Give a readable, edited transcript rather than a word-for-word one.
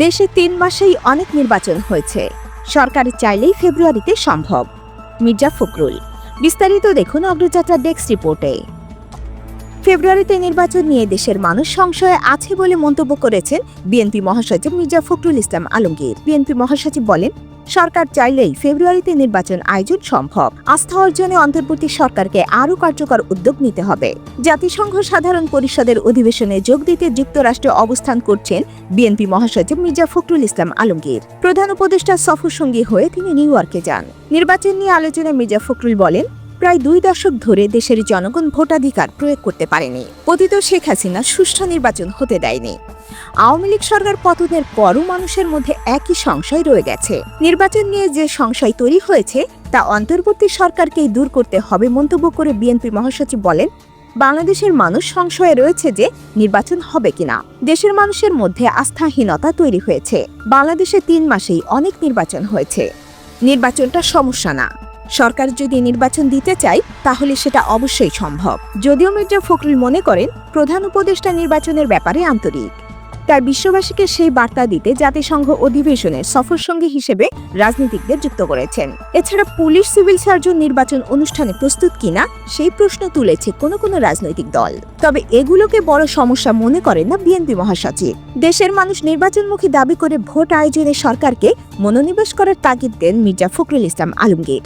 দেশে ৩ মাসেই অনেক নির্বাচন হয়েছে। সরকার চাইলেই ফেব্রুয়ারিতে সম্ভব। মির্জা ফখরুল। বিস্তারিত দেখুন অগ্রযাত্রা ডেস্ক রিপোর্টে। ফেব্রুয়ারিতে নির্বাচন নিয়ে দেশের মানুষ সংশয়ে আছে বলে মন্তব্য করেছেন বিএনপি মহাসচিব মির্জা ফখরুল ইসলাম আলমগীর। বিএনপি মহাসচিব বলেন, সরকার চাইলেই ফেব্রুয়ারিতে নির্বাচন আয়োজন সম্ভব। আস্থা অর্জনে অন্তর্বর্তী সরকারকে আরও কার্যকর উদ্যোগ নিতে হবে। জাতিসংঘ সাধারণ পরিষদের অধিবেশনে যোগ দিতে যুক্তরাষ্ট্রে অবস্থান করছেন বিএনপি মহাসচিব মির্জা ফখরুল ইসলাম আলমগীর। প্রধান উপদেষ্টা সফর সঙ্গী হয়ে তিনি নিউ ইয়র্কে যান। নির্বাচন নিয়ে আলোচনায় মির্জা ফখরুল বলেন, প্রায় 2 দশক ধরে দেশের জনগণ ভোটাধিকার প্রয়োগ করতে পারেনি। পতিত শেখ হাসিনা সুষ্ঠু নির্বাচন হতে দেয়নি। আওয়ামী লীগ সরকার পতনের পরও মানুষের মধ্যে একই সংশয় রয়ে গেছে। নির্বাচন নিয়ে যে সংশয় তৈরি হয়েছে তা অন্তর্বর্তী সরকারকেই দূর করতে হবে মন্তব্য করে বিএনপি মহাসচিব বলেন, বাংলাদেশের মানুষ সংশয়ে রয়েছে যে নির্বাচন হবে কিনা। দেশের মানুষের মধ্যে আস্থাহীনতা তৈরি হয়েছে। বাংলাদেশে 3 মাসেই অনেক নির্বাচন হয়েছে। নির্বাচনটা সমস্যা না। সরকার যদি নির্বাচন দিতে চায় তাহলে সেটা অবশ্যই সম্ভব। যদিও মির্জা ফখরুল মনে করেন প্রধান উপদেষ্টা নির্বাচনের ব্যাপারে আন্তরিক, তার বিশ্ববাসীকে সেই বার্তা দিতে জাতিসংঘ অধিবেশনের সফর সঙ্গী হিসেবে রাজনীতিকদের যুক্ত করেছেন। এছাড়া পুলিশ সিভিল সার্জন নির্বাচন অনুষ্ঠানে প্রস্তুত কিনা সেই প্রশ্ন তুলেছে কোনো রাজনৈতিক দল। তবে এগুলোকে বড় সমস্যা মনে করেন না বিএনপি মহাসচিব। দেশের মানুষ নির্বাচনমুখী দাবি করে ভোট আয়োজনে সরকারকে মনোনিবেশ করার তাগিদ দেন মির্জা ফখরুল ইসলাম আলমগীর।